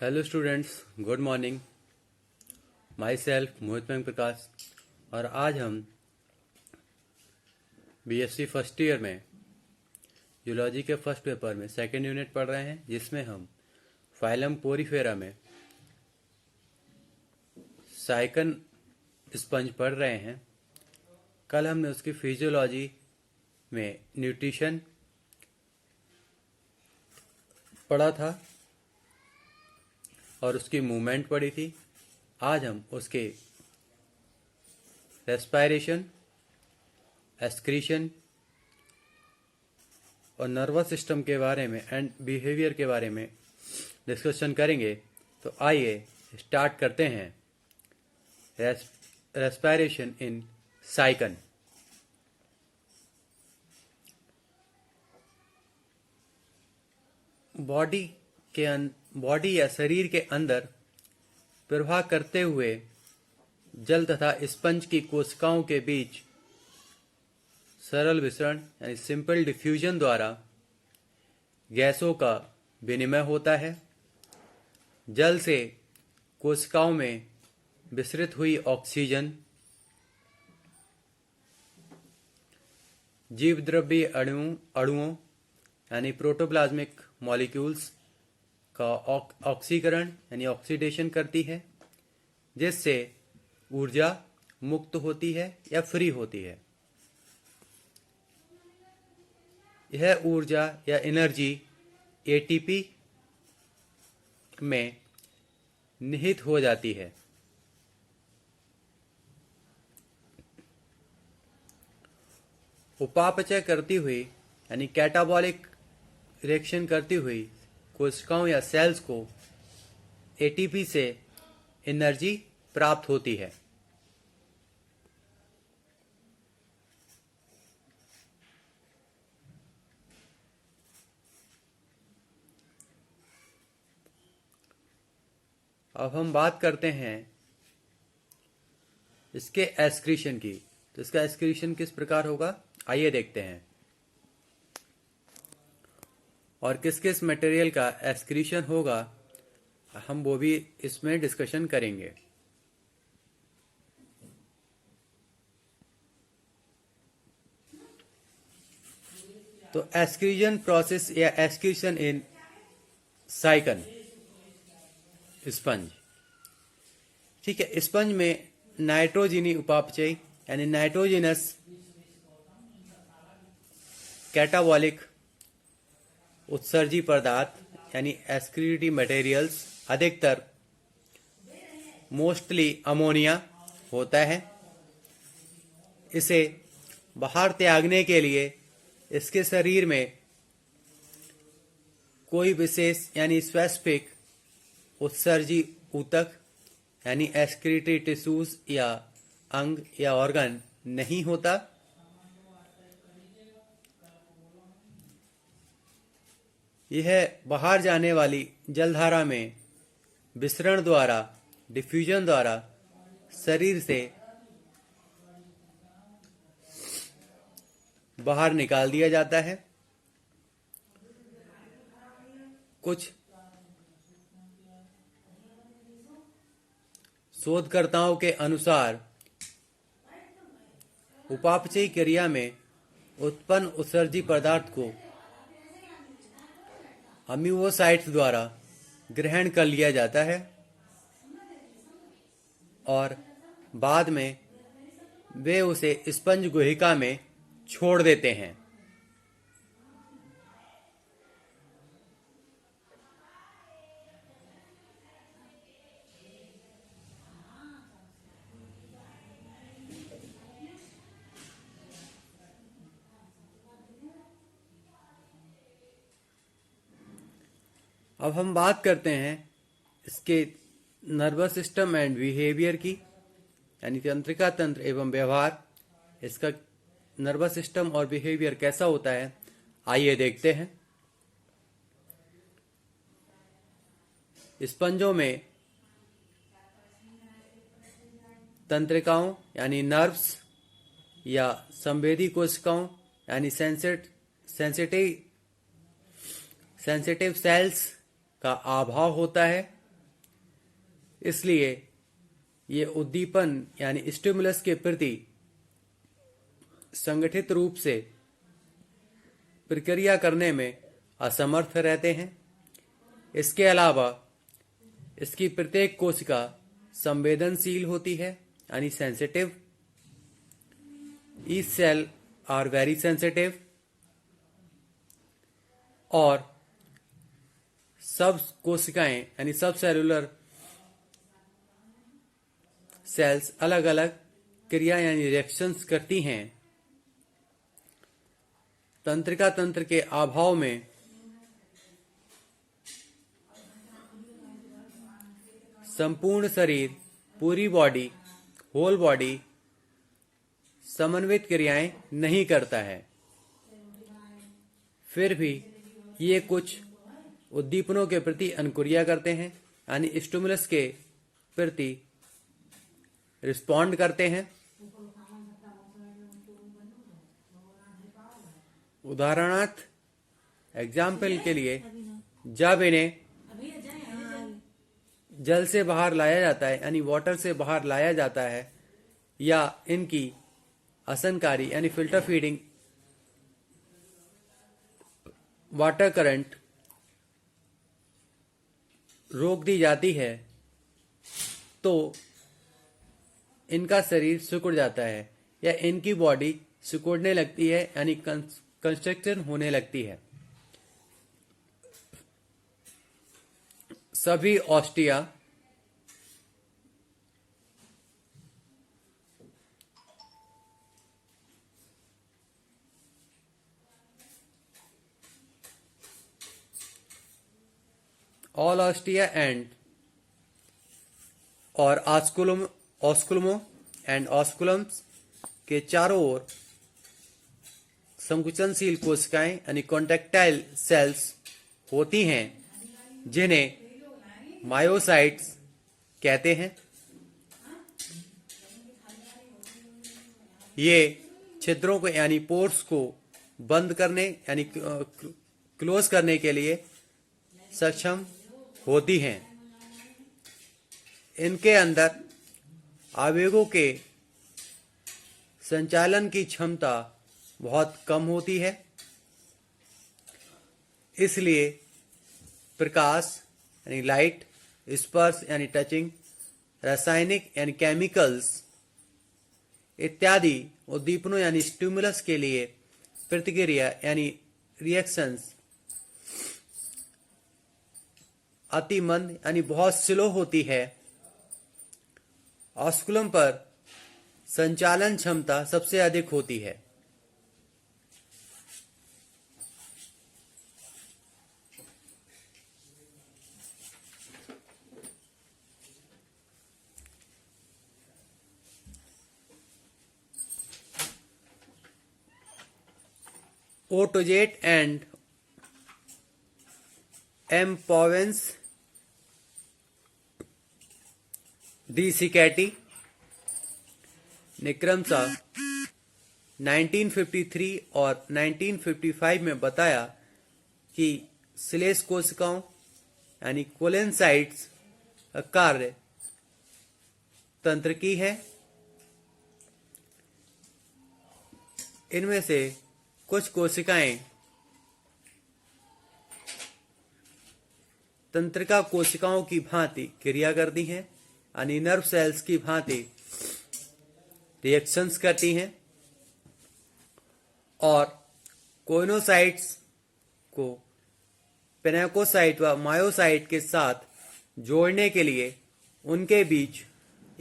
Hello students, good morning. Myself Mohit मैंग प्रकाश। और आज हम बीएससी फर्स्ट ईयर में जूलॉजी के फर्स्ट पेपर में सेकेंड यूनिट पढ़ रहे हैं, जिसमें हम फाइलम पोरीफेरा में साइकन स्पंज पढ़ रहे हैं। कल हमने उसकी फिजियोलॉजी में न्यूट्रिशन पढ़ा था और उसकी मूवमेंट पढ़ी थी। आज हम उसके रेस्पिरेशन, एक्सक्रीशन और नर्वस सिस्टम के बारे में एंड बिहेवियर के बारे में डिस्कशन करेंगे। तो आइए स्टार्ट करते हैं। Respiration in साइकन। बॉडी या शरीर के अंदर प्रवाह करते हुए जल तथा स्पंज की कोशिकाओं के बीच सरल विसरण यानी सिंपल डिफ्यूजन द्वारा गैसों का विनिमय होता है। जल से कोशिकाओं में विसरित हुई ऑक्सीजन जीवद्रव्य अणुओं यानी प्रोटोप्लाज्मिक मॉलिक्यूल्स का ऑक्सीकरण यानी ऑक्सीडेशन करती है, जिससे ऊर्जा मुक्त होती है या फ्री होती है। यह ऊर्जा या एनर्जी एटीपी में निहित हो जाती है। उपापचय करती हुई यानी कैटाबॉलिक रिएक्शन करती हुई कोशिकाओं या सेल्स को एटीपी से एनर्जी प्राप्त होती है। अब हम बात करते हैं इसके एक्सक्रीशन की। तो इसका एक्सक्रीशन किस प्रकार होगा, आइए देखते हैं। और किस किस मटेरियल का एक्सक्रीशन होगा, हम वो भी इसमें डिस्कशन करेंगे। तो एक्सक्रीशन प्रोसेस या एक्सक्रीशन इन साइकन स्पंज। ठीक है, स्पंज में नाइट्रोजनी उपापचय यानी नाइट्रोजिनस कैटाबॉलिक उत्सर्जी पदार्थ यानी एक्सक्रीटरी मटेरियल्स अधिकतर मोस्टली अमोनिया होता है। इसे बाहर त्यागने के लिए इसके शरीर में कोई विशेष यानी स्पेसिफिक उत्सर्जी ऊतक यानी एक्सक्रीटरी टिश्यूज या अंग या ऑर्गन नहीं होता। यह बाहर जाने वाली जलधारा में विसरण द्वारा, डिफ्यूजन द्वारा शरीर से बाहर निकाल दिया जाता है। कुछ शोधकर्ताओं के अनुसार उपापचयी क्रिया में उत्पन्न उत्सर्जी पदार्थ को अम्यूओसाइट्स द्वारा ग्रहण कर लिया जाता है और बाद में वे उसे स्पंज गुहिका में छोड़ देते हैं। अब हम बात करते हैं इसके नर्वस सिस्टम एंड बिहेवियर की, यानी तंत्रिका तंत्र एवं व्यवहार। इसका नर्वस सिस्टम और बिहेवियर कैसा होता है, आइए देखते हैं। स्पंजों में तंत्रिकाओं यानी नर्व्स या संवेदी कोशिकाओं यानी सेंसिटिव सेल्स का अभाव होता है। इसलिए ये उद्दीपन यानी स्टिमुलस के प्रति संगठित रूप से प्रक्रिया करने में असमर्थ रहते हैं। इसके अलावा इसकी प्रत्येक कोशिका संवेदनशील होती है यानी sensitive. Each cell are very sensitive और सब कोशिकाएं यानी सब सेलुलर सेल्स अलग अलग क्रिया यानी रिएक्शंस करती हैं। तंत्रिका तंत्र के अभाव में संपूर्ण शरीर, पूरी बॉडी, होल बॉडी समन्वित क्रियाएं नहीं करता है। फिर भी ये कुछ उद्दीपनों के प्रति अनुक्रिया करते हैं यानी स्टिमुलस के प्रति रिस्पॉन्ड करते हैं। उदाहरणार्थ एग्जाम्पल के लिए जब इन्हें जल से बाहर लाया जाता है यानी वाटर से बाहर लाया जाता है या इनकी आसनकारी यानी फिल्टर फीडिंग वाटर करंट रोक दी जाती है तो इनका शरीर सिकुड़ जाता है या इनकी बॉडी सिकुड़ने लगती है यानी कंस्ट्रक्शन होने लगती है। सभी ऑस्टिया ऑल ऑस्टिया एंड और ऑस्कुलमो एंड ऑस्कुलम्स के चारों ओर संकुचनशील कोशिकाएं यानी कॉन्ट्रैक्टाइल सेल्स होती हैं जिन्हें मायोसाइट्स कहते हैं। ये छिद्रों को यानी पोर्स को बंद करने यानी क्लोज करने के लिए सक्षम होती हैं। इनके अंदर आवेगों के संचालन की क्षमता बहुत कम होती है, इसलिए प्रकाश यानी लाइट, स्पर्श यानी टचिंग, रासायनिक यानी केमिकल्स इत्यादि उद्दीपनों यानी स्टिमुलस के लिए प्रतिक्रिया यानी रिएक्शंस अति मंद यानी बहुत स्लो होती है। ऑस्कुलम पर संचालन क्षमता सबसे अधिक होती है। ओटोजेट एंड एम्पोवेंस डी सिकैटी ने क्रमशः 1953 और 1955 में बताया कि श्लेष कोशिकाओं यानी कोलेनसाइट्स का कार्य तंत्रिकी है। इनमें से कुछ कोशिकाएं तंत्रिका कोशिकाओं की भांति क्रिया करती हैं यानी नर्व सेल्स की भांति रिएक्शंस करती हैं और कोइनोसाइट्स को पेनाकोसाइट व मायोसाइट के साथ जोड़ने के लिए उनके बीच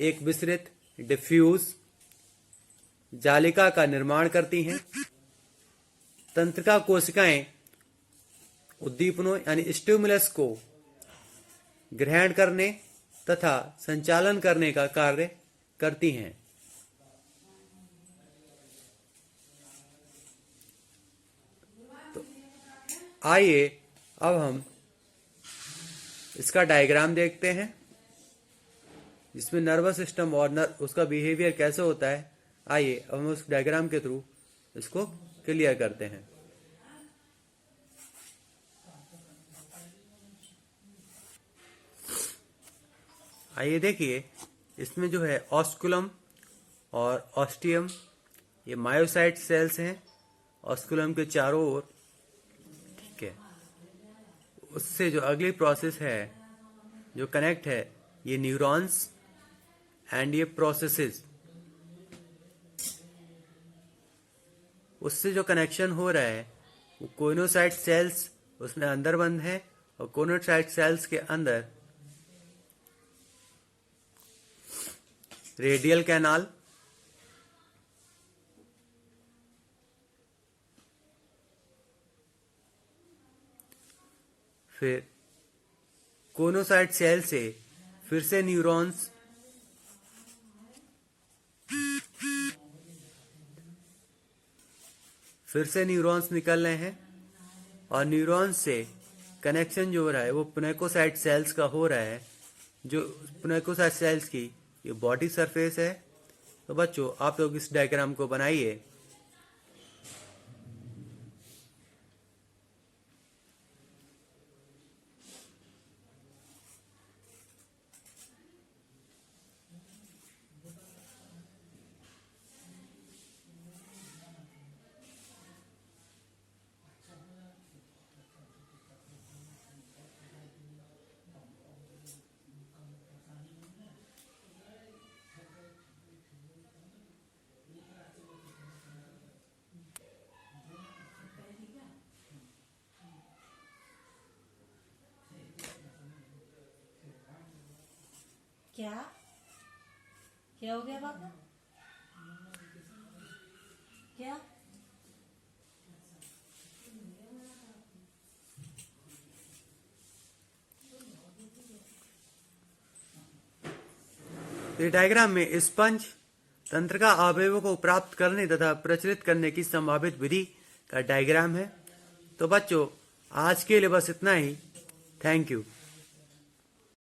एक विस्तृत डिफ्यूज जालिका का निर्माण करती हैं। तंत्रिका कोशिकाएं उद्दीपनों यानी स्टिमुलस को ग्रहण करने तथा संचालन करने का कार्य करती हैं। तो आइए अब हम इसका डायग्राम देखते हैं जिसमें नर्वस सिस्टम और उसका बिहेवियर कैसे होता है। आइए अब हम उस डायग्राम के थ्रू इसको क्लियर करते हैं। आइए देखिए, इसमें जो है ऑस्कुलम और ऑस्टियम, ये मायोसाइट सेल्स हैं ऑस्कुलम के चारों ओर। ठीक है, उससे जो अगली प्रोसेस है जो कनेक्ट है, ये न्यूरॉन्स एंड ये प्रोसेसेस, उससे जो कनेक्शन हो रहा है वो कोइनोसाइट सेल्स उसमें अंदर बंद है, और कोइनोसाइट सेल्स के अंदर रेडियल कैनाल, फिर कोइनोसाइट सेल से फिर से न्यूरॉन्स, निकल रहे हैं, और न्यूरॉन्स से कनेक्शन जो हो रहा है वो पुनेकोसाइट सेल्स का हो रहा है, जो पुनेकोसाइट सेल्स की ये बॉडी सरफेस है। तो बच्चों, आप लोग इस डायग्राम को बनाइए। क्या क्या हो गया पापा? क्या? ये डायग्राम में स्पंज तंत्र का अवयवों को प्राप्त करने तथा प्रचलित करने की संभावित विधि का डायग्राम है। तो बच्चों, आज के लिए बस इतना ही। Thank you.